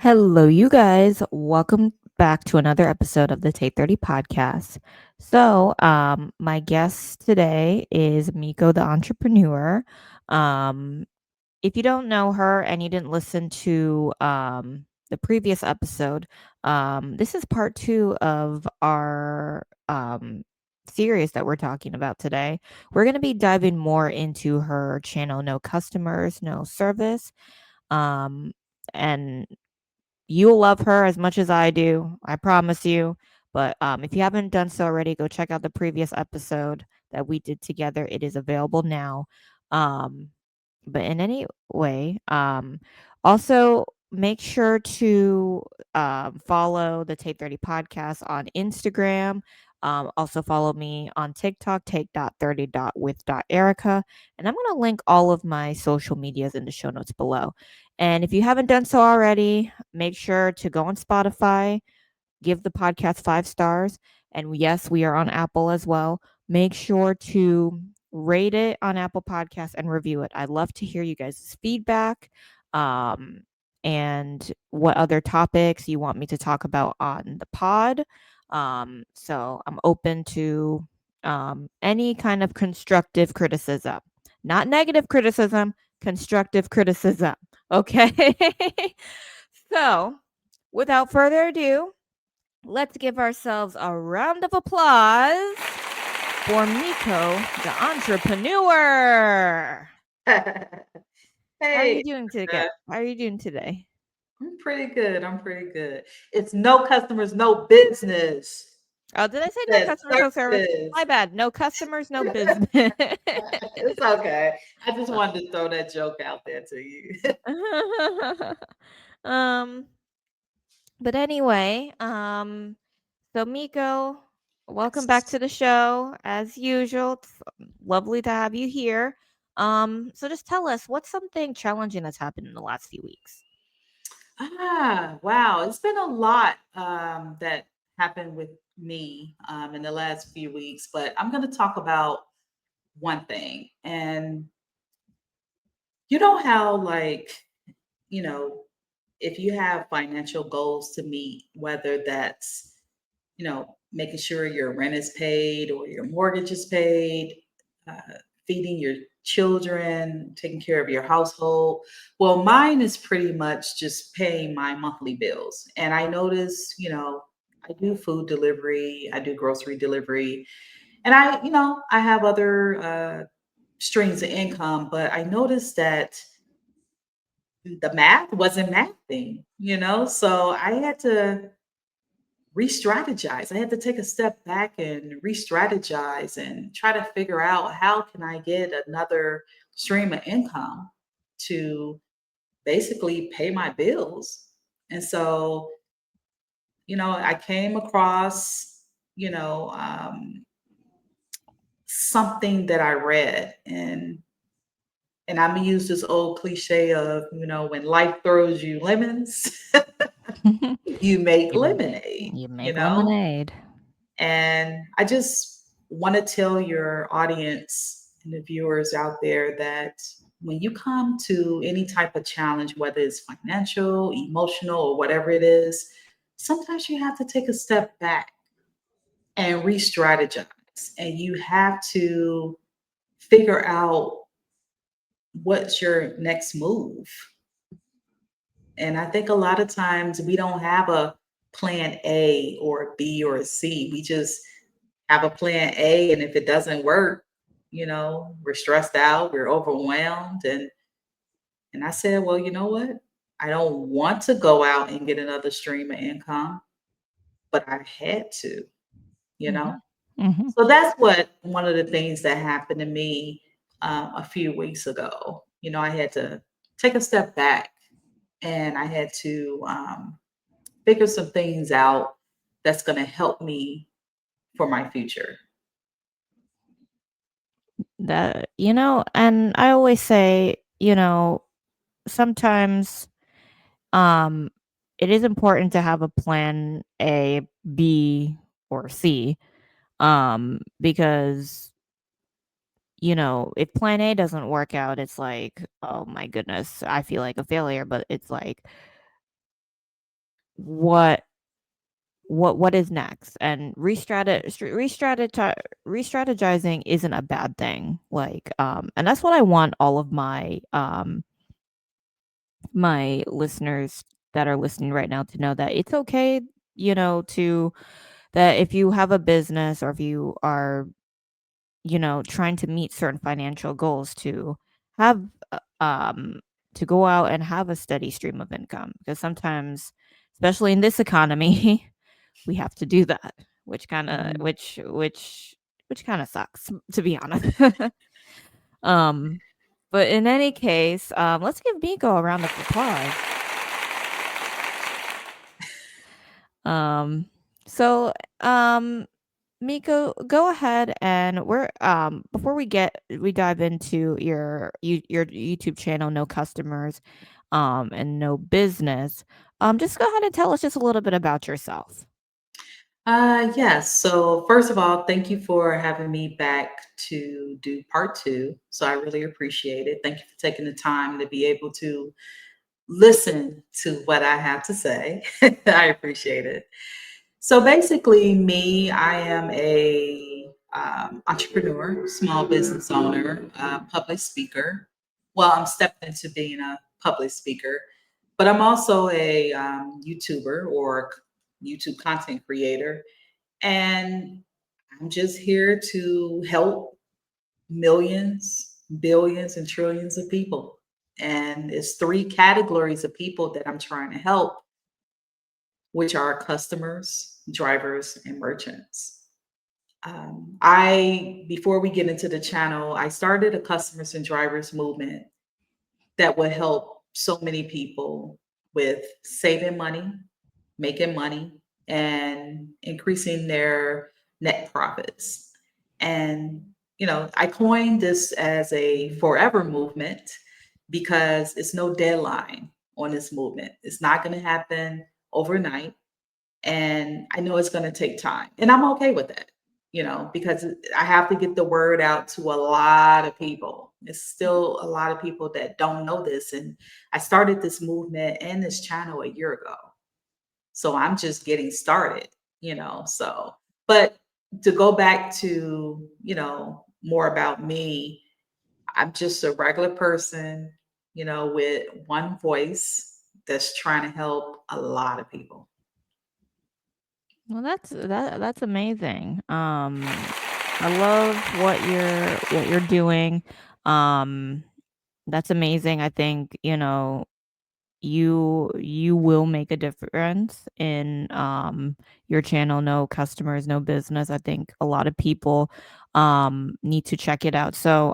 Hello, you guys. Welcome back to another episode of the Take 30 podcast. My guest today is Miko, the entrepreneur. Um, if you don't know her and you didn't listen to the previous episode, this is part two of our series that we're talking about today. We're going to be diving more into her channel, No Customers, No Service. Um, and You'll love her as much as I do, I promise you. But if you haven't done so already, go check out the previous episode that we did together. It is available now. Um, but in any way, also make sure to follow the Take 30 podcast on Instagram. Also follow me on TikTok, take.30.with.erica. And I'm going to link all of my social medias in the show notes below. And if you haven't done so already, make sure to go on Spotify, give the podcast 5 stars. And yes, we are on Apple as well. Make sure to rate it on Apple Podcasts and review it. I'd love to hear you guys' feedback um, and what other topics you want me to talk about on the pod. So I'm open to any kind of constructive criticism, not negative criticism, constructive criticism. Okay. So without further ado, let's give ourselves a round of applause for Miko, the entrepreneur. How are you Hey, doing today? How are you doing today? I'm pretty good. I'm pretty good. It's no customers, no business. Oh, did I say no Says customers, no service? service. My bad. No customers, no business. It's okay. I just wanted to throw that joke out there to you. um, but anyway, so Miko, welcome back to the show as usual. It's lovely to have you here. So just tell us what's something challenging that's happened in the last few weeks. Wow. It's been a lot that happened with me in the last few weeks, but I'm going to talk about one thing. And you know how, like, you know, if you have financial goals to meet, whether that's, making sure your rent is paid or your mortgage is paid, feeding your children, taking care of your household. Well, mine is pretty much just paying my monthly bills. And I notice, I do food delivery, I do grocery delivery, and I have other streams of income, but I noticed that the math wasn't mathing. So I had to re-strategize. I had to take a step back and re-strategize and try to figure out how can I get another stream of income to basically pay my bills. And so, I came across, you know, um, something that I read, and I'm gonna use this old cliche of, when life throws you lemons, you make you, lemonade, you make lemonade. And I just want to tell your audience and the viewers out there that when you come to any type of challenge, whether it's financial, emotional, or whatever it is, sometimes you have to take a step back and re strategize. And you have to figure out what's your next move. And I think a lot of times we don't have a plan A or a B or a C. We just have a plan A, and if it doesn't work, we're stressed out, we're overwhelmed, and I said, well, you know what? I don't want to go out and get another stream of income, but I had to, you Hmm. know. Hmm. So that's what one of the things that happened to me a few weeks ago. I had to take a step back, and I had to figure some things out that's going to help me for my future. And I always say, sometimes um it is important to have a plan A, B, or C. Because if plan A doesn't work out, it's like, oh my goodness, I feel like a failure. But it's like what what is next, and re-strategizing isn't a bad thing, like, and that's what I want all of my listeners that are listening right now to know, that it's okay, to that if you have a business, or if you are, trying to meet certain financial goals, have uh, um to go out and have a steady stream of income, because sometimes, especially in this economy, we have to do that, which kind of Mhm. which kind of sucks, to be honest. um but in any case, let's give Miko a round of applause. um so um Miko, go ahead, and we're before we dive into your YouTube channel, no customers, and no business. Just go ahead and tell us just a little bit about yourself. Yes. So first of all, thank you for having me back to do part two. So I really appreciate it. Thank you for taking the time to be able to listen to what I have to say. I appreciate it. So basically, me, I am a entrepreneur, small business owner, public speaker. Well, I'm stepping into being a public speaker, but I'm also a YouTuber or YouTube content creator, and I'm just here to help millions, billions, and trillions of people. And it's three categories of people that I'm trying to help, which are customers, drivers, and merchants. I Before we get into the channel, I started a customers and drivers movement that would help so many people with saving money, making money, and increasing their net profits. And, I coined this as a forever movement because it's no deadline on this movement. It's not going to happen overnight. And I know it's going to take time. And I'm okay with that, because I have to get the word out to a lot of people. It's still a lot of people that don't know this. And I started this movement and this channel a year ago. So I'm just getting started, So, but to go back to, more about me, I'm just a regular person, with one voice that's trying to help a lot of people. Well, that's amazing. I love what you're doing. Um, that's amazing. I think, you will make a difference in your channel, no customers, no business. I think a lot of people need to check it out. So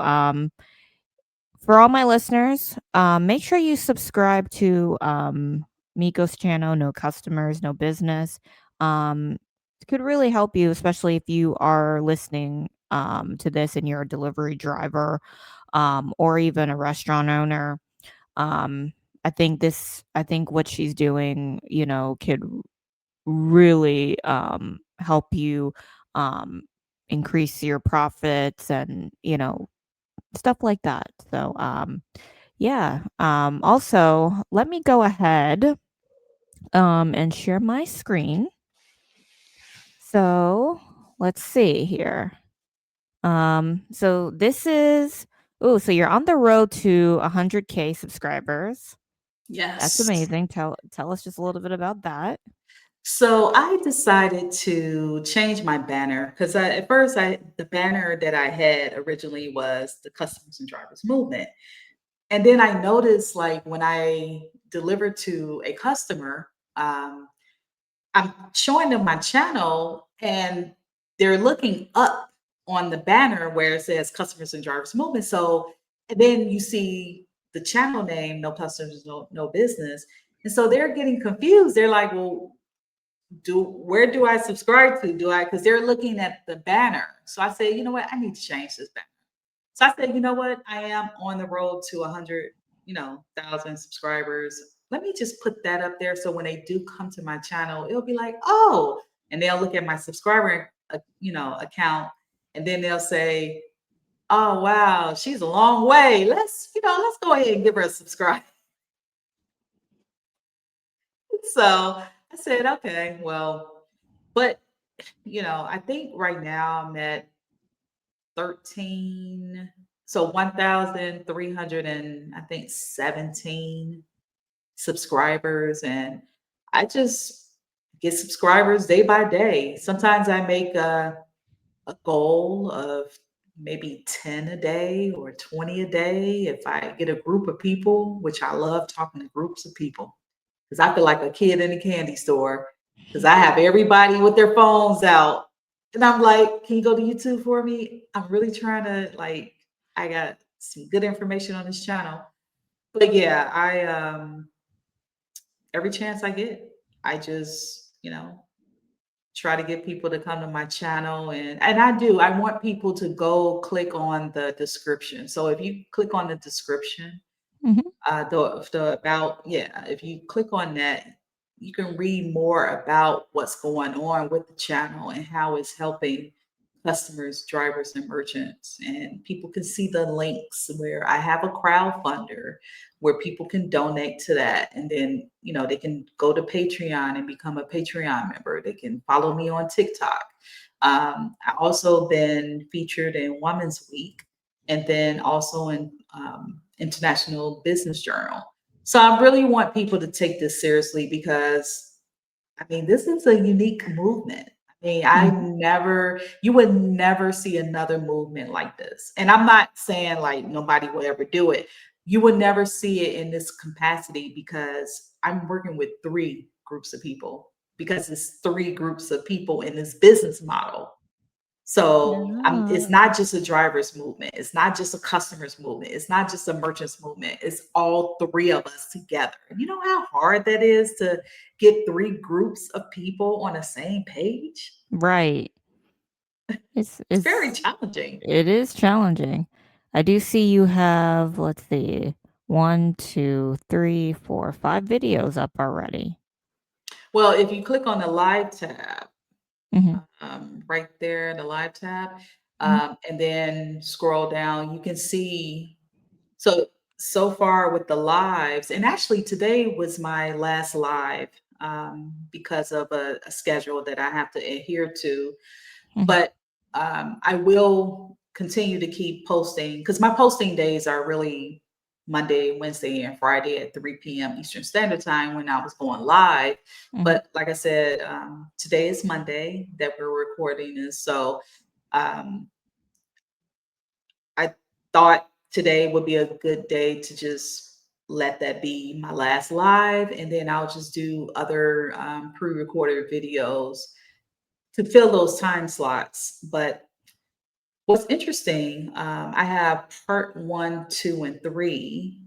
for all my listeners, make sure you subscribe to Miko's channel, no customers, no business. It could really help you, especially if you are listening to this and you're a delivery driver, or even a restaurant owner. um I think what she's doing, could really help you um increase your profits, and stuff like that. So yeah, also, let me go ahead and share my screen. So let's see here. So this is, oh, so you're on the road to 100K subscribers. That's Yes. amazing. Tell us just a little bit about that. So I decided to change my banner because at first the banner that I had originally was the customers and drivers movement. And then I noticed, like, when I deliver to a customer, I'm showing them my channel and they're looking up on the banner where it says customers and drivers movement. So, and then you see the channel name, no customers, no business. And so they're getting confused. They're like, well, where do I subscribe to? Do I, because they're looking at the banner. So I say, you know what, I need to change this banner. So I said, you know what, I am on the road to 100, thousand subscribers. Let me just put that up there so when they do come to my channel, it'll be like, oh, and they'll look at my subscriber, account, and then they'll say, oh wow, she's a long way. Let's go ahead and give her a subscribe. So I said, okay, well, but I think right now I'm at 13, so 1,300 and I think 17 subscribers. And I just get subscribers day by day. Sometimes I make a goal of maybe 10 a day or 20 a day. If I get a group of people, which I love talking to groups of people, because I feel like a kid in a candy store, because I have everybody with their phones out. And I'm like, can you go to YouTube for me? I'm really trying to, like, I got some good information on this channel. But yeah, every chance I get, I just, try to get people to come to my channel. And I do. I want people to go click on the description. So if you click on the description, Mhm. the about, yeah, if you click on that, you can read more about what's going on with the channel and how it's helping customers, drivers, and merchants. And people can see the links where I have a crowdfunder where people can donate to that. And then, they can go to Patreon and become a Patreon member. They can follow me on TikTok. I also been featured in Women's Week and then also in International Business Journal. So I really want people to take this seriously because I mean, this is a unique movement. I mean, Mhm. you would never see another movement like this. And I'm not saying like nobody will ever do it. You would never see it in this capacity because I'm working with three groups of people because it's three groups of people in this business model. So it's Ah. not just a driver's movement. It's not just a customer's movement. It's not just a merchant's movement. It's all three of us together. And you know how hard that is to get three groups of people on the same page? Right. It's It's very it's challenging. it is challenging. I do see you have, let's see, 1, 2, 3, 4, 5 videos up already. Well, if you click on the live tab, Mhm. right there, the live tab, Mhm. and then scroll down, you can see. So so far with the lives, and actually today was my last live because of a schedule that I have to adhere to. Mhm. But I will continue to keep posting because my posting days are really Monday, Wednesday, and Friday at 3 p.m. Eastern Standard Time when I was going live. Mhm. But like I said, today is Monday that we're recording this. So um, I thought today would be a good day to just let that be my last live, and then I'll just do other pre-recorded videos to fill those time slots. But what's interesting, I have part one, two, and three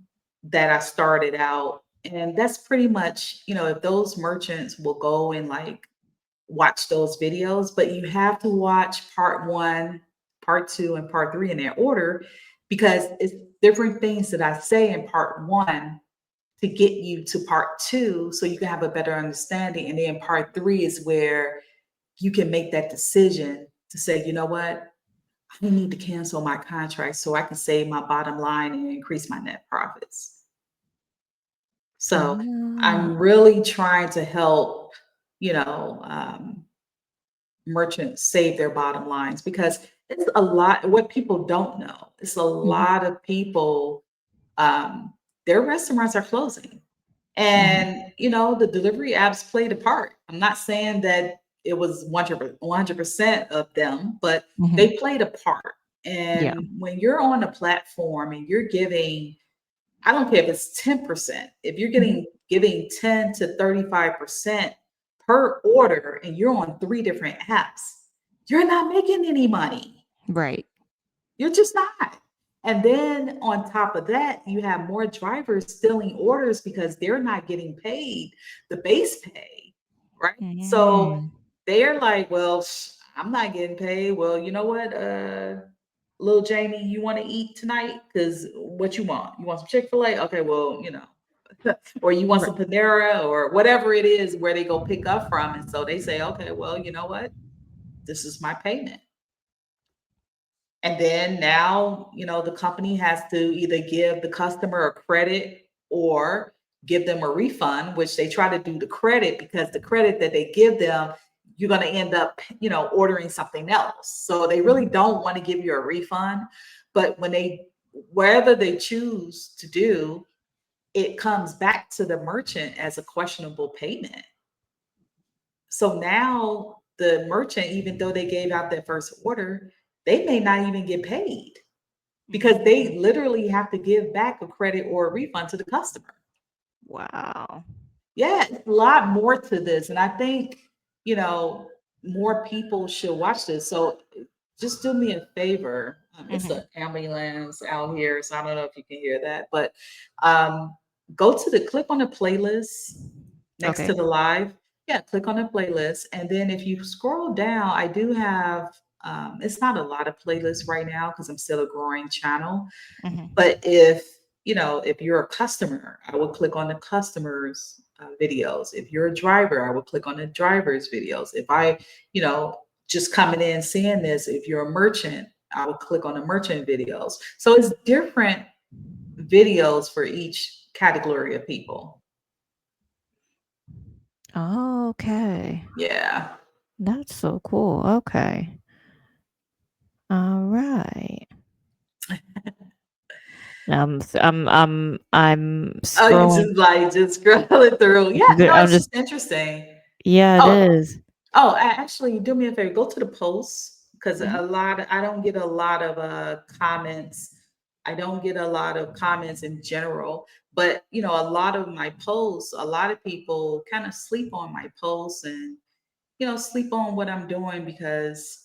that I started out, and that's pretty much, if those merchants will go and like watch those videos, but you have to watch part one, part two, and part three in that order because it's different things that I say in part one to get you to part two so you can have a better understanding. And then part three is where you can make that decision to say, you know what? I need to cancel my contract so I can save my bottom line and increase my net profits. So I'm Ah. really trying to help, you know, um, merchants save their bottom lines because it's a lot. What people don't know, it's a Mhm. lot of people, um, their restaurants are closing. Mhm. And, the delivery apps played a part. I'm not saying that it was 100% of them, but Mhm. they played a part. Yeah. And when you're on a platform and you're giving, I don't care if it's 10%, if you're Mhm. giving 10 to 35% per order and you're on three different apps, you're not making any money. Right. You're just not. And then on top of that, you have more drivers stealing orders because they're not getting paid the base pay, right? So Mm. they're like, well, I'm not getting paid. Well, you know what, little Jamie, you want to eat tonight? Because what you want? You want some Chick-fil-A? Okay, well, or you want Right. some Panera or whatever it is where they go pick up from. And so they say, okay, well, you know what? This is my payment. And then now, the company has to either give the customer a credit or give them a refund, which they try to do the credit, because the credit that they give them, you're going to end up, ordering something else. So they really Mhm. don't want to give you a refund. But wherever they choose to do, it comes back to the merchant as a questionable payment. So now the merchant, even though they gave out their first order, they may not even get paid because Mhm. they literally have to give back a credit or a refund to the customer. Wow. Yeah, it's a lot more to this. And I think, you know, more people should watch this. So just do me a favor. It's an Mhm. ambulance out here, so I don't know if you can hear that, but um, click on the playlist next to Okay. the live. Yeah, click on the playlist. And then if you scroll down, I do have, it's not a lot of playlists right now because I'm still a growing channel. Mhm. But if you're a customer, I would click on the customers videos. If you're a driver, I would click on the drivers videos. If I, you know, just coming in seeing this, if you're a merchant, I would click on the merchant videos. So it's different videos for each category of people. Okay. Yeah. That's so cool. Okay. All right. I'm Oh, you scrolling. just scrolling through. Yeah, no, I'm it's just just interesting. yeah, it Oh, is. actually, do me a favor. Go to the posts because Mhm. I don't get a lot of comments. I don't get a lot of comments in general, but a lot of my posts, a lot of people kind of sleep on my posts and sleep on what I'm doing because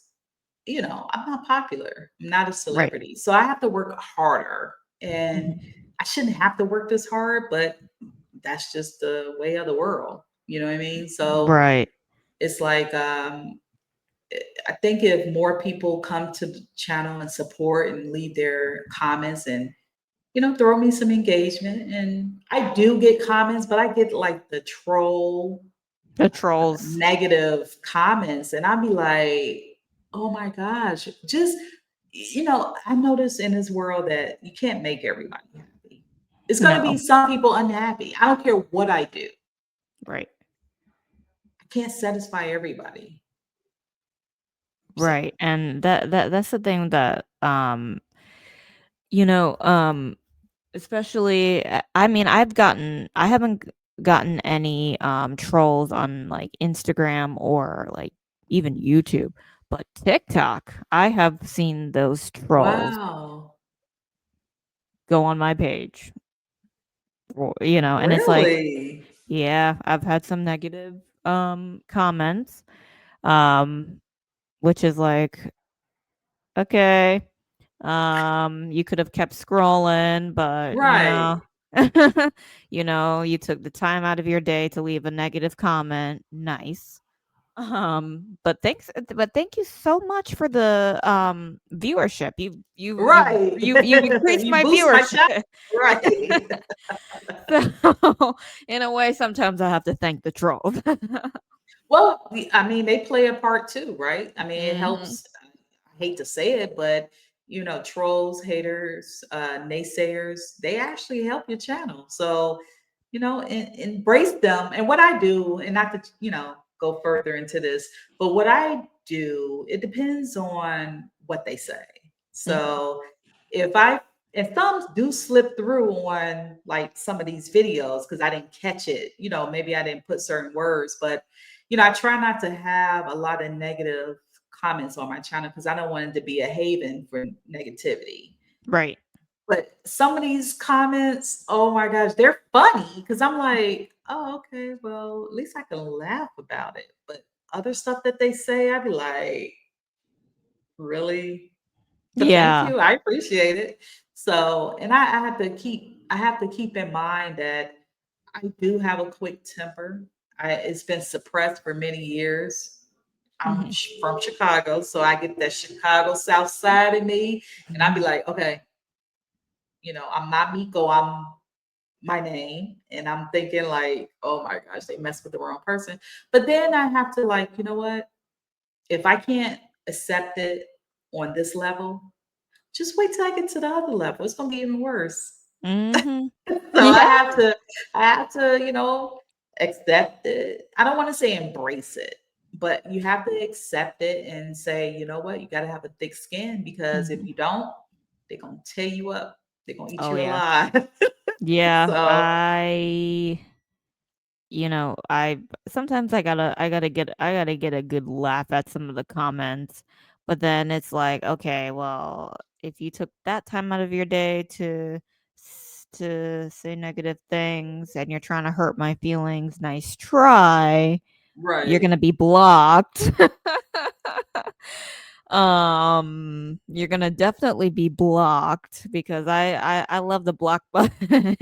I'm not popular. I'm not a Right. celebrity, so I have to work harder, and Mhm. I shouldn't have to work this hard, but that's just the way of the world. You know what I mean? So Right. it's like I think if more people come to the channel and support and leave their comments and throw me some engagement, and I do get comments, but I get like the troll The trolls. negative comments, and I'll be like, oh my gosh, just I notice in this world that you can't make everybody happy. It's going to be No. some people unhappy. I don't care what I do. Right. I can't satisfy everybody. So Right. And that's the thing that you know, especially I mean, I haven't gotten any trolls on like Instagram or like even YouTube, but TikTok, I have seen those trolls wow. go on my page. And it's like, Really? yeah, I've had some negative comments um which is like, okay, you could have kept scrolling, but Right. you took the time out of your day to leave a negative comment. Nice. But thank you so much for the viewership. Right. You've increased You my boost my shot. viewership. Right. So in a way, sometimes I have to thank the trolls. Well, I mean, they play a part too, right? I mean, it Mhm. helps. I hate to say it, but trolls, haters, naysayers, they actually help your channel. So, embrace them. And what I do, and not to, go further into this, but what I do, it depends on what they say. Mhm. So, if I if thumbs do slip through on like some of these videos because I didn't catch it, maybe I didn't put certain words, but I try not to have a lot of negative comments on my channel because I don't want it to be a haven for negativity. Right. But some of these comments, oh my gosh, they're funny because I'm like, oh, okay, well, at least I can laugh about it. But other stuff that they say, I'd be like, really? But thank Yeah. you. I appreciate it. So, and I have to keep in mind that I do have a quick temper. It's been suppressed for many years. I'm Mhm. from Chicago, so I get that Chicago South side of me, and I'd be like, okay, I'm not Miko, I'm my name, and I'm thinking like, oh my gosh, they messed with the wrong person. But then I have to like, you know what? If I can't accept it on this level, just wait till I get to the other level. It's gonna be even worse. Mhm. So Yeah. I have to, accept it. I don't want to say embrace it, but you have to accept it and say, you know what, you got to have a thick skin because if Mhm. you don't, they're gonna tear you up. They're gonna eat Oh, you yeah. alive. Yeah, So I sometimes I gotta get a good laugh at some of the comments, but then it's like, okay, well, if you took that time out of your day to say negative things and you're trying to hurt my feelings, nice try. You're right. gonna be blocked. You're gonna definitely be blocked because I love the block button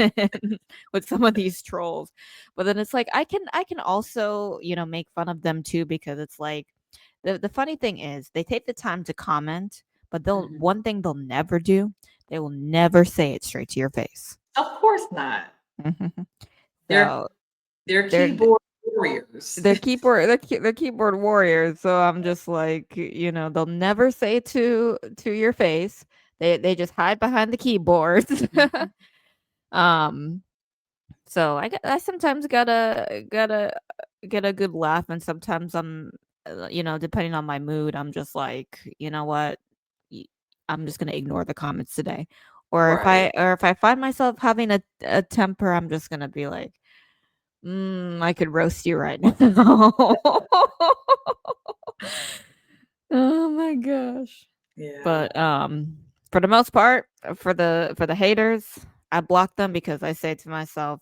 with some of these trolls. But then it's like I can also, make fun of them too because it's like the funny thing is they take the time to comment, but they'll Mhm. one thing they'll never do, they will never say it straight to your face. Of course not. Mhm. They're So they're they're keyboard warriors. they're keyboard warriors, so I'm just like, they'll never say it to your face. They just hide behind the keyboards. Mhm. um, so I sometimes gotta get a good laugh, and sometimes depending on my mood, I'm just like, you know what, Y- I'm just gonna ignore the comments today. Right. Or if I find myself having a temper, I'm just gonna be like, I could roast you right now. Oh my gosh. Yeah. But for the most part, for the haters, I block them because I say to myself,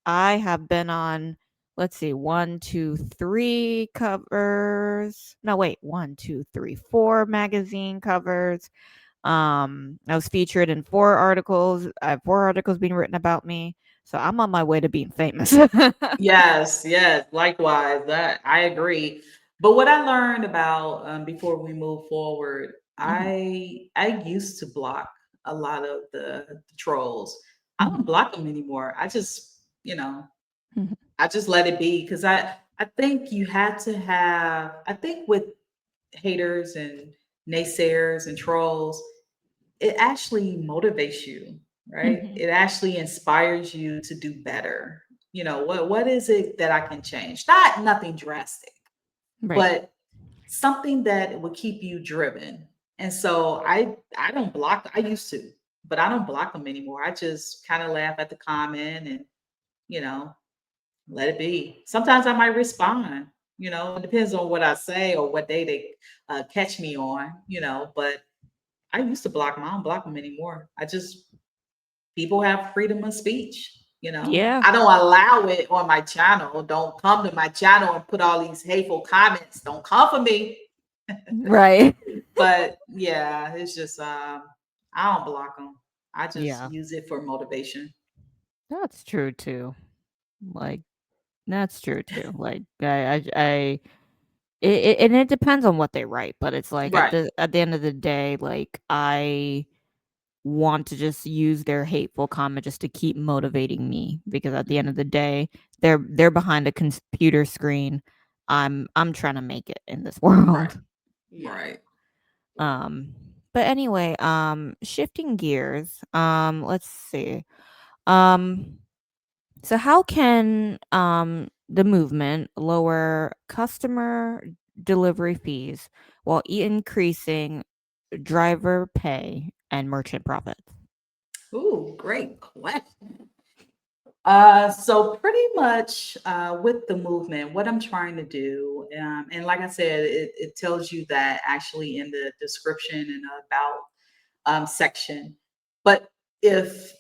I have been on, let's see, one, two, three covers. No, wait, one, two, three, four magazine covers. I was featured in four articles. I have four articles being written about me. So I'm on my way to being famous. Yes, yes, likewise. That I agree. But what I learned about before we move forward, Mhm, I used to block a lot of the trolls. I don't mhm, block them anymore. I just, mhm, I just let it be because I think you had to have. I think with haters and naysayers and trolls, it actually motivates you, right? mhm. It actually inspires you to do better. What is it that I can change? Not nothing drastic, Right. but something that would keep you driven. And so I don't block. I used to, but I don't block them anymore. I just kind of laugh at the comment and you know let it be. Sometimes I might respond. It depends on what I say or what day they catch me on. But I used to block them. I don't block them anymore. I just people have freedom of speech. Yeah. I don't allow it on my channel. Don't come to my channel and put all these hateful comments. Don't come for me. Right. But yeah, it's just I don't block them. I just Yeah. use it for motivation. That's true too. Like, that's true too. Like, and it depends on what they write, but it's like Right. at the end of the day, like I want to just use their hateful comment just to keep motivating me because at the end Mhm. of the day, they're behind a computer screen. I'm trying to make it in this Right. world. Yeah. Right. Um, but anyway, shifting gears, let's see. Um, so how can the movement lower customer delivery fees while increasing driver pay and merchant profits? Ooh, great question. So pretty much with the movement, what I'm trying to do, and like I said, it tells you that actually in the description and about section. But if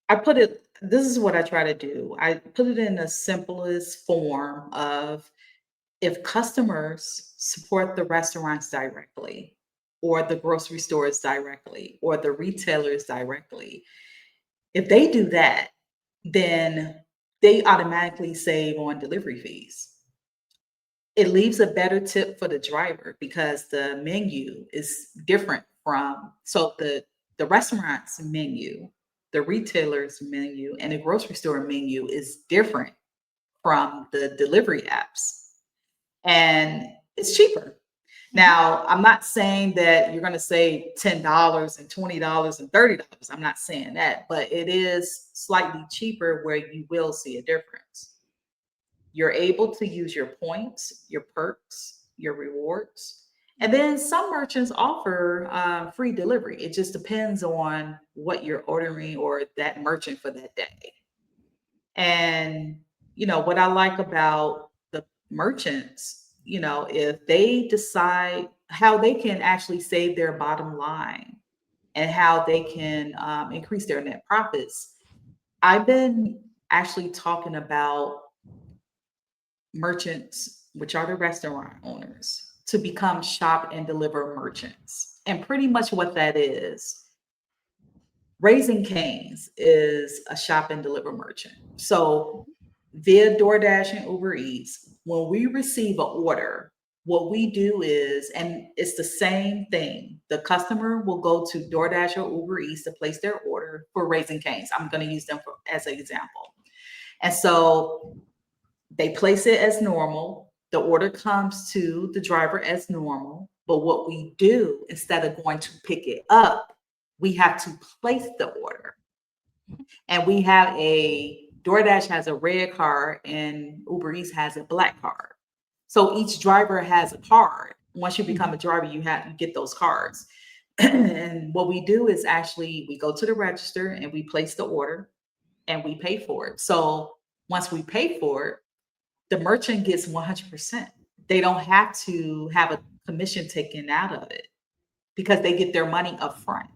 I put it, this is what I try to do. I put it in the simplest form of if customers support the restaurants directly, or the grocery stores directly, or the retailers directly, if they do that, then they automatically save on delivery fees. It leaves a better tip for the driver because the menu is different from so the restaurant's menu, the retailer's menu, and the grocery store menu is different from the delivery apps. And it's cheaper. Mhm. Now, I'm not saying that you're going to save $10 and $20 and $30. I'm not saying that, but it is slightly cheaper where you will see a difference. You're able to use your points, your perks, your rewards. And then some merchants offer free delivery. It just depends on what you're ordering or that merchant for that day. And, what I like about the merchants, if they decide how they can actually save their bottom line and how they can increase their net profits. I've been actually talking about merchants, which are the restaurant owners, to become shop and deliver merchants. And pretty much what that is, Raising Cane's is a shop and deliver merchant. So via DoorDash and Uber Eats, when we receive an order, what we do is, and it's the same thing, the customer will go to DoorDash or Uber Eats to place their order for Raising Cane's. I'm going to use them as an example. And so they place it as normal. The order comes to the driver as normal. But what we do, instead of going to pick it up, we have to place the order. And we have DoorDash has a red card and Uber Eats has a black card. So each driver has a card. Once you become Mhm. a driver, you get those cards. And what we do is actually we go to the register and we place the order and we pay for it. So once we pay for it, the merchant gets 100%. They don't have to have a commission taken out of it because they get their money up front.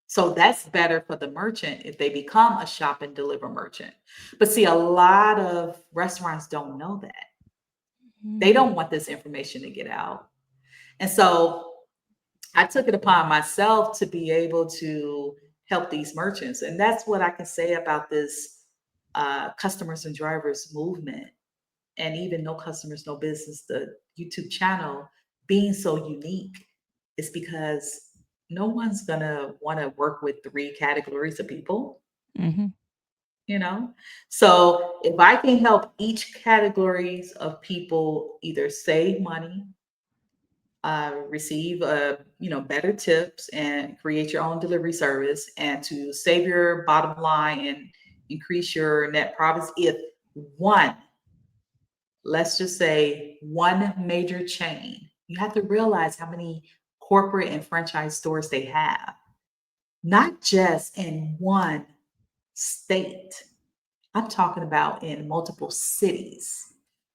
So that's better for the merchant if they become a shop and deliver merchant. But see, a lot of restaurants don't know that. They Mhm. don't want this information to get out. And so I took it upon myself to be able to help these merchants. And that's what I can say about this customers and drivers movement, and even No Customers, No Business, the YouTube channel being so unique is because no one's gonna want to work with three categories of people, Mhm. you know? So if I can help each categories of people either save money, receive better tips and create your own delivery service and to save your bottom line and increase your net profits, if one, let's just say one major chain, you have to realize how many corporate and franchise stores they have, not just in one state. I'm talking about in multiple cities.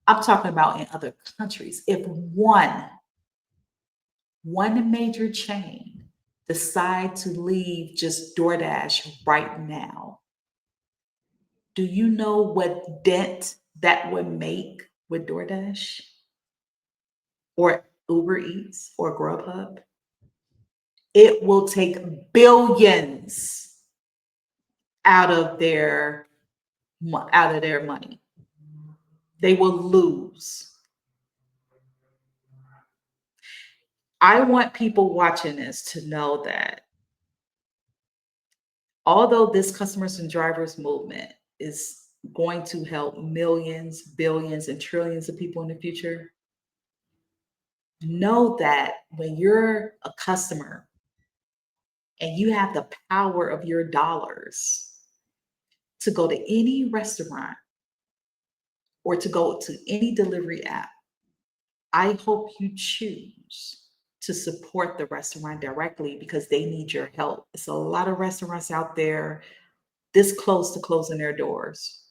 I'm talking about in other countries. If one major chain decide to leave just DoorDash right now, do you know what dent that would make with DoorDash or Uber Eats or Grubhub? It will take billions out of their money. They will lose. I want people watching this to know that although this customers and drivers movement is going to help millions, billions, and trillions of people in the future, know that when you're a customer and you have the power of your dollars to go to any restaurant or to go to any delivery app, I hope you choose to support the restaurant directly because they need your help. It's a lot of restaurants out there this close to closing their doors.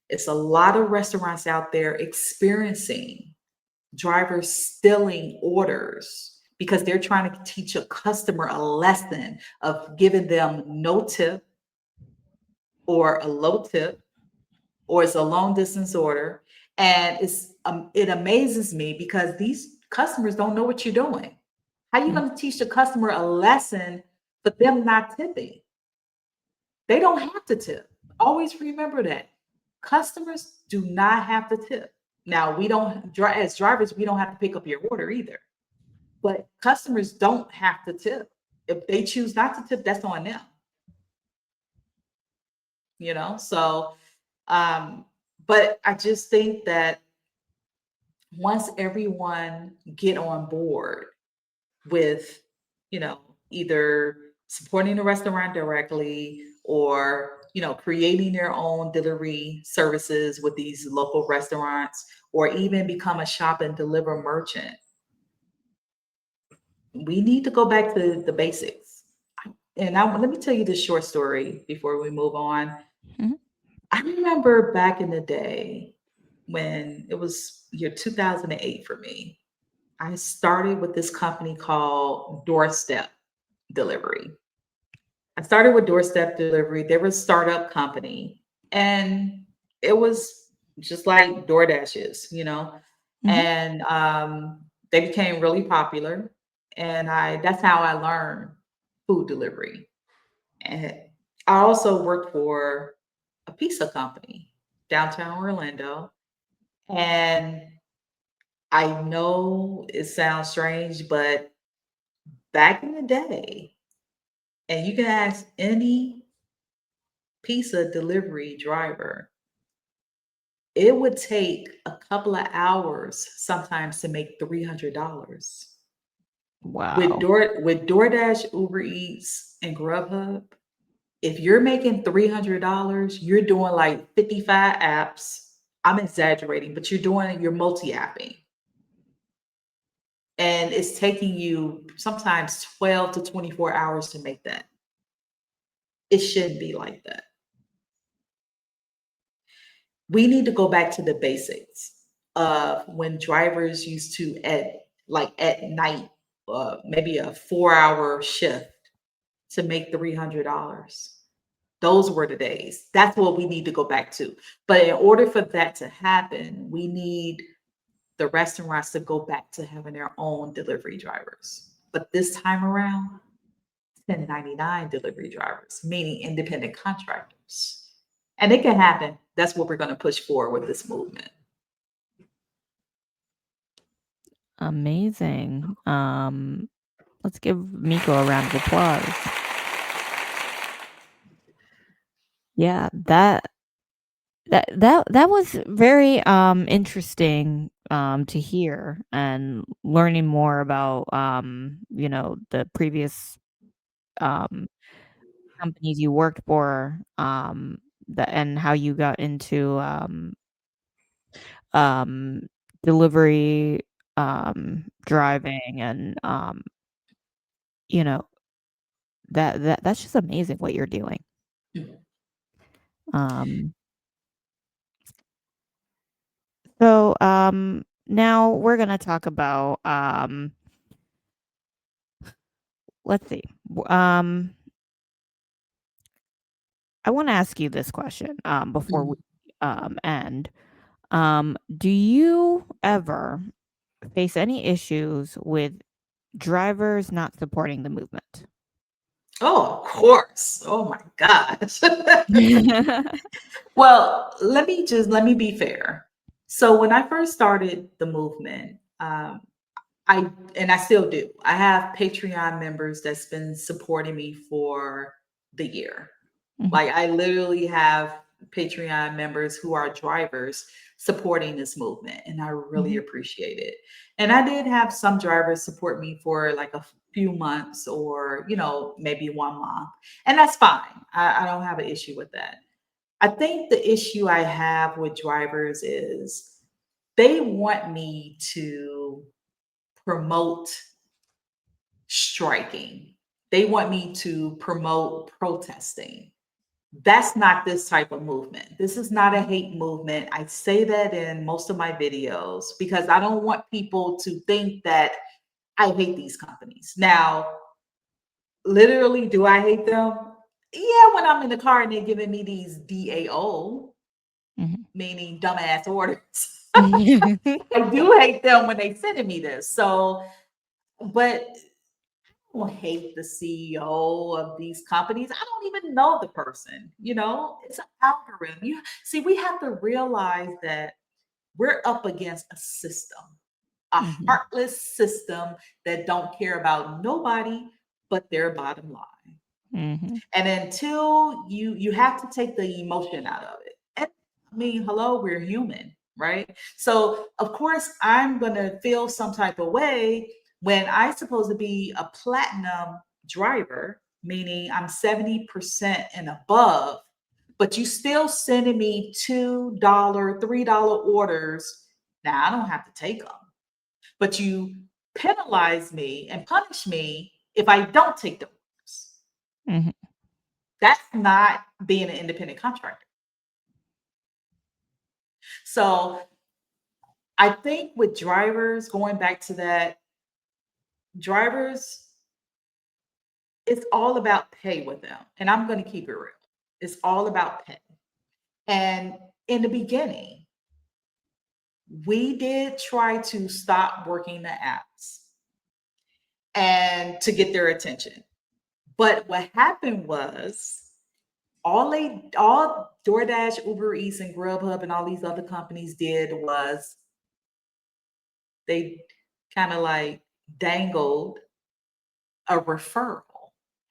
It's a lot of restaurants out there experiencing drivers stealing orders because they're trying to teach a customer a lesson of giving them no tip or a low tip or it's a long distance order. And it amazes me because these customers don't know what you're doing. How are you Mm. going to teach the customer a lesson for them not tipping? They don't have to tip. Always remember that. Customers do not have to tip. Now, we don't, as drivers, we don't have to pick up your order either. But customers don't have to tip. If they choose not to tip, that's on them, you know? So, um, but I just think that once everyone get on board with, you know, either supporting the restaurant directly or, creating their own delivery services with these local restaurants or even become a shop and deliver merchant, we need to go back to the basics. And let me tell you this short story before we move on. Mhm. I remember back in the day when it was year 2008 for me, I started with this company called Doorstep Delivery. I started with Doorstep Delivery. They were a startup company, and it was just like DoorDash is, Mhm. and they became really popular. And that's how I learned food delivery. And I also worked for a pizza company downtown Orlando. And I know it sounds strange, but back in the day, and you can ask any pizza delivery driver, it would take a couple of hours sometimes to make $300. With Wow. DoorDash, Uber Eats, and Grubhub, if you're making $300, you're doing like 55 apps. I'm exaggerating, but you're multi-apping. And it's taking you sometimes 12 to 24 hours to make that. It shouldn't be like that. We need to go back to the basics of when drivers used to at night, maybe a 4-hour shift to make $300. Those were the days. That's what we need to go back to. But in order for that to happen, we need the restaurants to go back to having their own delivery drivers. But this time around, 1099 delivery drivers, meaning independent contractors. And it can happen. That's what we're going to push forward with this movement. Amazing. Let's give Miko a round of applause. Yeah, that was very interesting to hear, and learning more about the previous um companies you worked for, and how you got into um delivery, driving, and you know that's just amazing what you're doing. um now we're gonna talk about, let's see. I want to ask you this question before we Mhm. end. Do you ever face any issues with drivers not supporting the movement? Oh, of course. Oh my gosh. Well, let me be fair. So when I first started the movement, I still do. I have Patreon members that's been supporting me for the year. Mhm, Like I literally have Patreon members who are drivers supporting this movement, and I really mhm, appreciate it. And I did have some drivers support me for like a few months or, maybe 1 month. And that's fine. I don't have an issue with that. I think the issue I have with drivers is they want me to promote striking. They want me to promote protesting. That's not this type of movement. This is not a hate movement. I say that in most of my videos because I don't want people to think that I hate these companies. Now, literally, do I hate them? Yeah, when I'm in the car and they're giving me these DAO, mhm. meaning dumbass orders. Mhm. I do hate them when they sending me this. So, but I don't hate the CEO of these companies. I don't even know the person. It's an algorithm. You see, we have to realize that we're up against a system, a Mhm, heartless system that don't care about nobody but their bottom line. mhm, And until you have to take the emotion out of it. And, I mean, hello, we're human. right? So of course I'm gonna feel some type of way when I'm supposed to be a platinum driver, meaning I'm 70% and above, but you still sending me $2, $3 orders. Now I don't have to take them, but you penalize me and punish me if I don't take the orders. Mhm. That's not being an independent contractor. So I think with drivers, going back to that, drivers, it's all about pay with them. And I'm going to keep it real. It's all about pay. And in the beginning, we did try to stop working the apps and to get their attention. But what happened was all DoorDash, Uber Eats, and Grubhub and all these other companies did was they kind of like dangled a referral.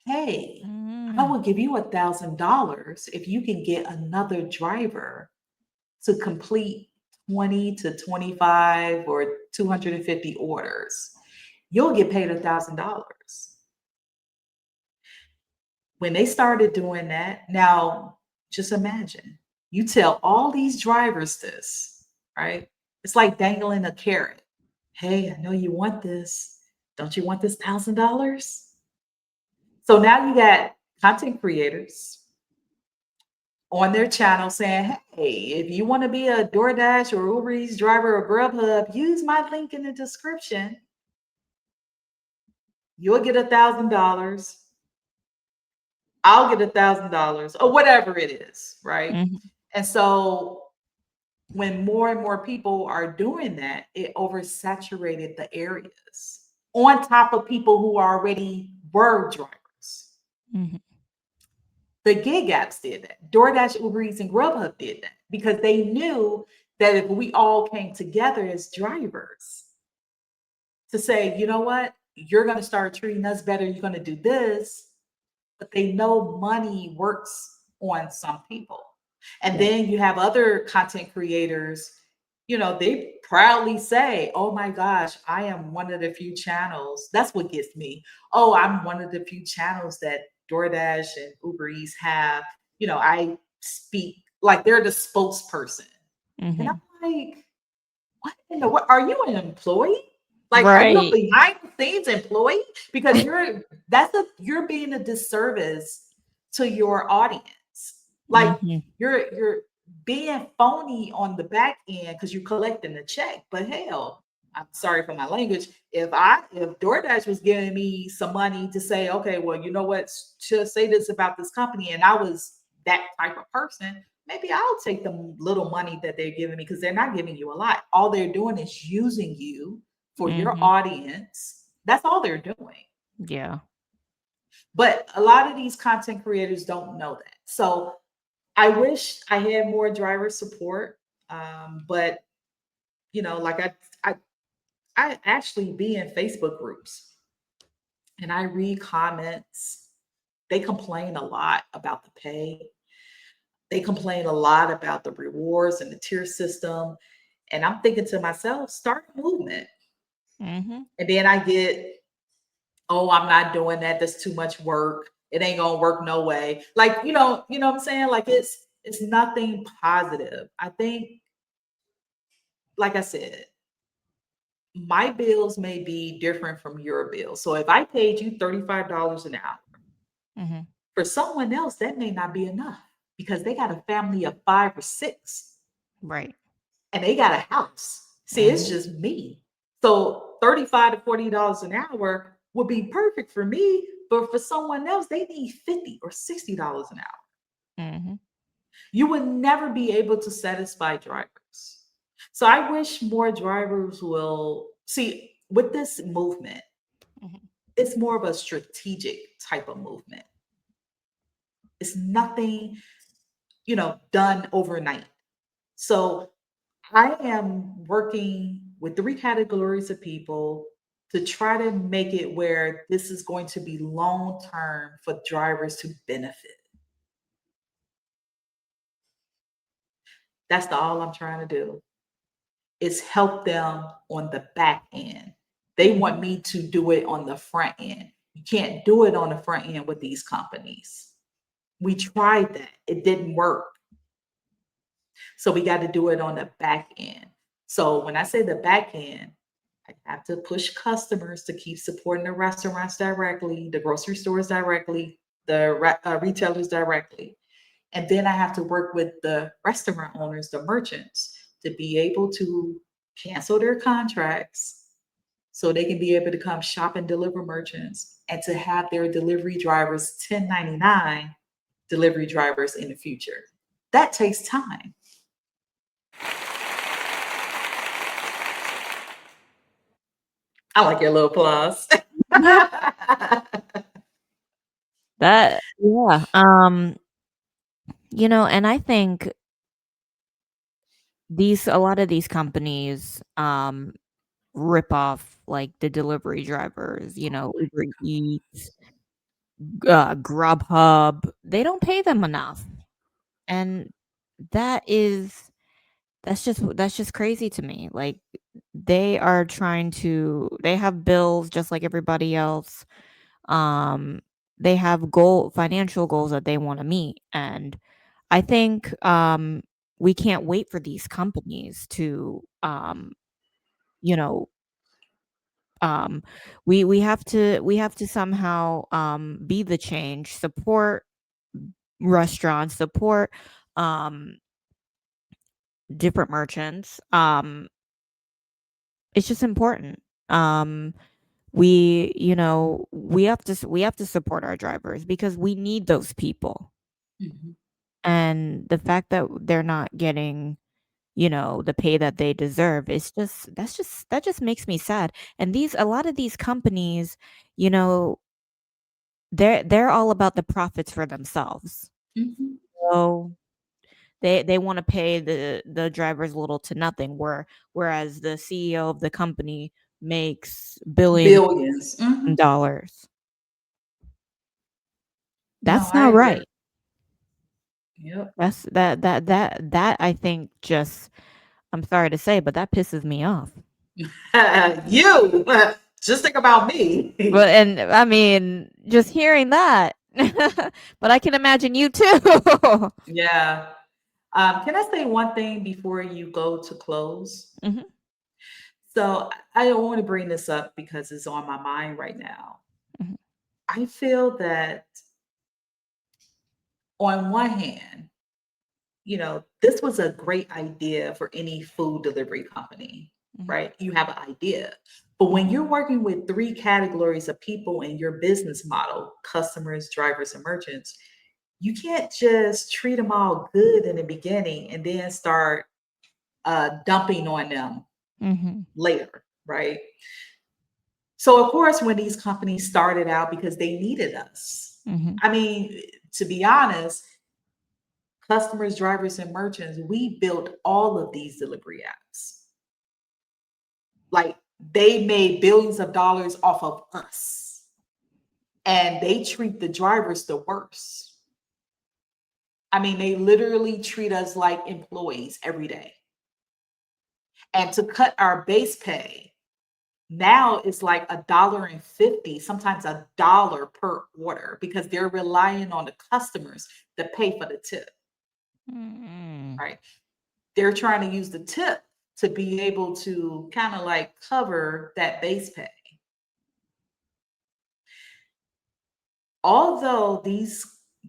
Hey, I Mm. will give you $1,000 if you can get another driver to complete 20 to 25 or 250 orders. You'll get paid $1,000. When they started doing that, now just imagine you tell all these drivers this, right? It's like dangling a carrot. Hey, I know you want this. Don't you want this $1,000? So now you got content creators on their channel saying, hey, if you want to be a DoorDash or Uber Eats driver or Grubhub, use my link in the description. You'll get $1,000. I'll get $1,000 or whatever it is, right? Mhm. And so when more and more people are doing that, it oversaturated the areas on top of people who already were drivers. Mhm. The gig apps did that. DoorDash, Uber Eats, and Grubhub did that because they knew that if we all came together as drivers to say, you know what, you're going to start treating us better, you're going to do this, but they know money works on some people. And Yeah. then you have other content creators, they proudly say, oh my gosh, I am one of the few channels. That's what gets me. Oh, I'm one of the few channels that DoorDash and Uber Eats have. I speak like they're the spokesperson. And I'm Mhm. like, what in the what? Are you an employee? Like, are you a Right. behind the scenes employee? Because you're being a disservice to your audience. Like Mhm. you're being phony on the back end because you're collecting the check. But hell, I'm sorry for my language. If DoorDash was giving me some money to say, okay, well, you know what, should say this about this company, and I was that type of person, maybe I'll take the little money that they're giving me because they're not giving you a lot. All they're doing is using you for your Mhm. audience. That's all they're doing. Yeah. But a lot of these content creators don't know that. So I wish I had more driver support. But like I actually be in Facebook groups and I read comments. They complain a lot about the pay. They complain a lot about the rewards and the tier system. And I'm thinking to myself, start a movement. Mhm. And then I get, oh, I'm not doing that. That's too much work. It ain't gonna work no way. Like, what I'm saying? Like it's nothing positive. I think, like I said, my bills may be different from your bills. So if I paid you $35 an hour, Mhm. for someone else, that may not be enough because they got a family of 5 or 6 Right. and they got a house. See, it's Mhm. just me. So $35 to $40 an hour would be perfect for me, but for someone else, they need $50 or $60 an hour. Mhm. You would never be able to satisfy drivers. So I wish more drivers will see with this movement, Mhm. it's more of a strategic type of movement. It's nothing, done overnight. So I am working with 3 categories of people to try to make it where this is going to be long term for drivers to benefit. That's all I'm trying to do. is help them on the back end. They want me to do it on the front end. You can't do it on the front end with these companies. We tried that, it didn't work. So we got to do it on the back end. So when I say the back end, I have to push customers to keep supporting the restaurants directly, the grocery stores directly, the retailers directly. And then I have to work with the restaurant owners, the merchants, to be able to cancel their contracts so they can be able to come shop and deliver merchants and to have their delivery drivers 1099 delivery drivers in the future. That takes time. I like your little applause. That yeah, and I think these a lot of these companies, rip off, like, the delivery drivers, Uber Eats, Grubhub. They don't pay them enough, and that is that's just crazy to me. Like, they have bills just like everybody else. Um, they have financial goals that they wanna meet, and I think, we can't wait for these companies to, you know, um, we have to somehow, be the change, support restaurants, support, um, different merchants. It's just important. Um, we have to support our drivers because we need those people. Mhm. And the fact that they're not getting, the pay that they deserve is that just makes me sad. And a lot of these companies, you know, they're all about the profits for themselves. Mhm. So they want to pay the drivers little to nothing, whereas the CEO of the company makes billions Billions. of Mhm. dollars. No, That's I not agree. right. Yep. That I think just I'm sorry to say, but that pisses me off. You just think about me. But and I mean, just hearing that, but I can imagine you too. Yeah. Can I say one thing before you go to close? Mhm, So I want to bring this up because it's on my mind right now. mhm, I feel that on one hand, this was a great idea for any food delivery company, mhm, right? You have an idea. But when mhm, you're working with three categories of people in your business model, customers, drivers, and merchants, you can't just treat them all good in the beginning and then start dumping on them mhm, later, right? So, of course, when these companies started out because they needed us, mhm, I mean, to be honest, customers, drivers, and merchants, we built all of these delivery apps. Like they made billions of dollars off of us, and they treat the drivers the worst. I mean, they literally treat us like employees every day. And to cut our base pay, now it's like $1.50, sometimes $1 per order because they're relying on the customers to pay for the tip, mm, right? They're trying to use the tip to be able to kind of like cover that base pay. Although these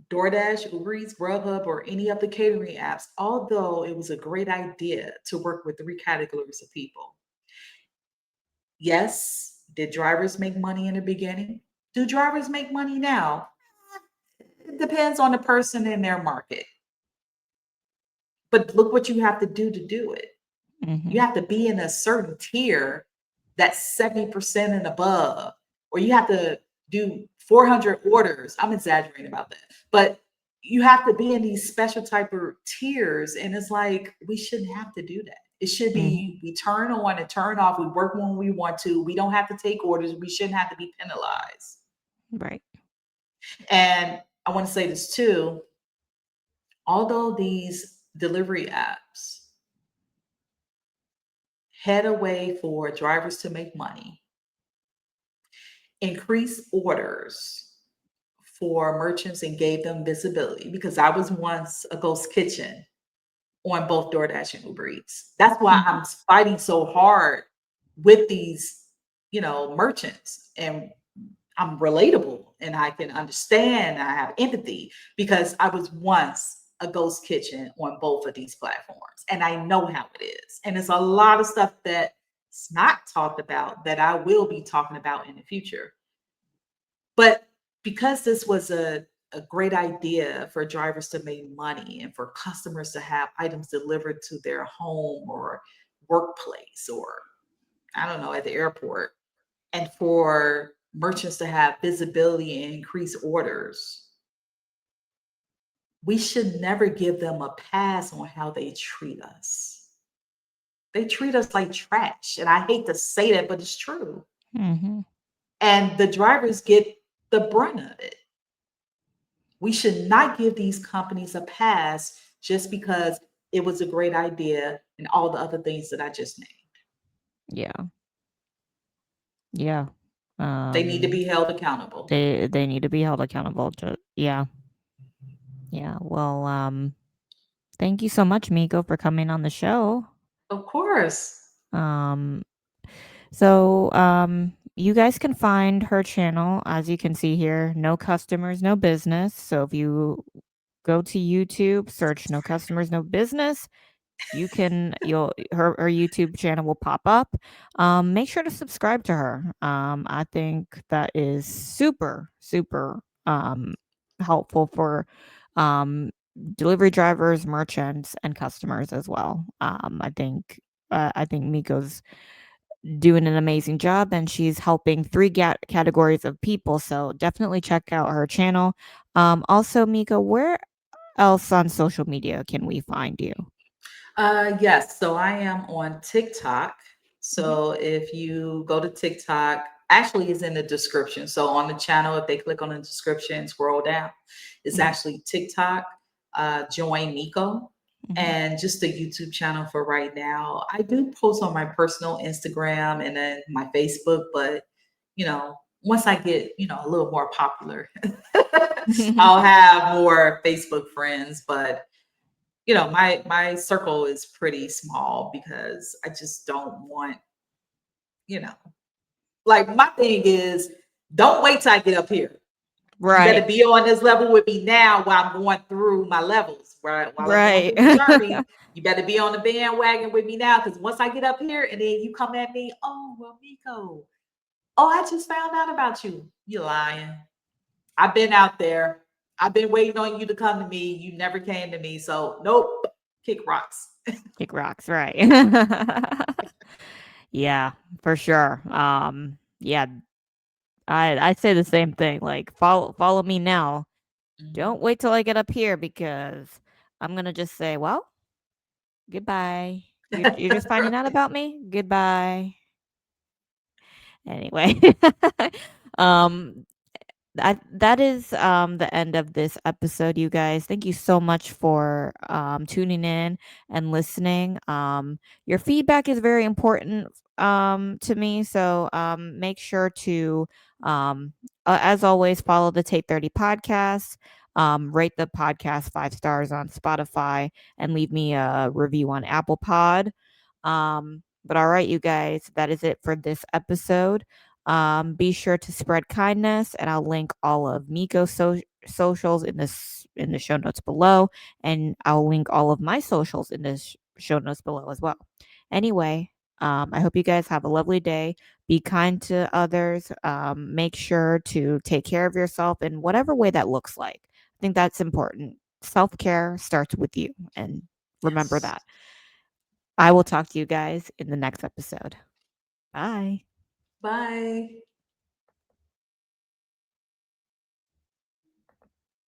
DoorDash, Uber Eats, Grubhub, or any of the catering apps, although it was a great idea to work with three categories of people, yes, did drivers make money in the beginning? Do drivers make money now? It depends on the person in their market. But look what you have to do it. You mhm, have to be in a certain tier that's 70% and above, or you have to do 400 orders. I'm exaggerating about that. But you have to be in these special type of tiers. And it's like, we shouldn't have to do that. It should mhm. be we turn on and turn off. We work when we want to. We don't have to take orders. We shouldn't have to be penalized. Right. And I want to say this too. Although these delivery apps had a way for drivers to make money, increase orders for merchants and gave them visibility because I was once a ghost kitchen on both DoorDash and Uber Eats. That's why Mhm. I'm fighting so hard with these, merchants, and I'm relatable and I can understand. I have empathy because I was once a ghost kitchen on both of these platforms and I know how it is. And there's a lot of stuff that's not talked about that I will be talking about in the future. But because this was a great idea for drivers to make money and for customers to have items delivered to their home or workplace or, I don't know, at the airport, and for merchants to have visibility and increase orders, we should never give them a pass on how they treat us. They treat us like trash. And I hate to say that, but it's true. Mhm. And the drivers get the brunt of it. We should not give these companies a pass just because it was a great idea and all the other things that I just named. Yeah. Yeah. They need to Um, be held accountable. they need to be held accountable to yeah. Yeah. Well, thank you so much, Miko, for coming on the show. Of course. Um, you guys can find her channel, as you can see here, No Customers, No Business. So if you go to YouTube, search No Customers, No Business, you'll her YouTube channel will pop up. Make sure to subscribe to her. I think that is super helpful for um delivery drivers, merchants, and customers as well. I think Miko's doing an amazing job and she's helping three categories of people. So definitely check out her channel. Also, Miko, where else on social media can we find you? Yes, so I am on TikTok. Mhm. So if you go to TikTok, actually is in the description. So on the channel, if they click on the description, scroll down, it's Mhm. actually TikTok, join Miko, Mhm. and just the YouTube channel for right now. I do post on my personal Instagram and then my Facebook, but once I get, a little more popular, I'll have more Facebook friends, but my circle is pretty small because I just don't want, you know, like my thing is don't wait till I get up here. You better Right. be on this level with me now while I'm going through my levels, right? While I'm going Right. through the journey, you better be on the bandwagon with me now. Cause once I get up here and then you come at me, oh well, Miko, oh, I just found out about you. You lying. I've been out there. I've been waiting on you to come to me. You never came to me. So nope. Kick rocks. Kick rocks, right. Yeah, for sure. Yeah, I say the same thing. Like follow me now. Mhm. Don't wait till I get up here because I'm gonna just say, well, goodbye. You're just finding out Right. about me? Goodbye. Anyway. um that is the end of this episode, you guys. Thank you so much for tuning in and listening. Your feedback is very important to me, so make sure to as always follow the Tape 30 podcast. Rate the podcast 5 stars on Spotify and leave me a review on Apple Pod. But all right, you guys, that is it for this episode. Be sure to spread kindness, and I'll link all of Miko's socials in the show notes below, and I'll link all of my socials in the show notes below as well. Anyway, I hope you guys have a lovely day. Be kind to others. Make sure to take care of yourself in whatever way that looks like. I think that's important. Self care starts with you, and remember Yes. that. I will talk to you guys in the next episode. Bye. Bye.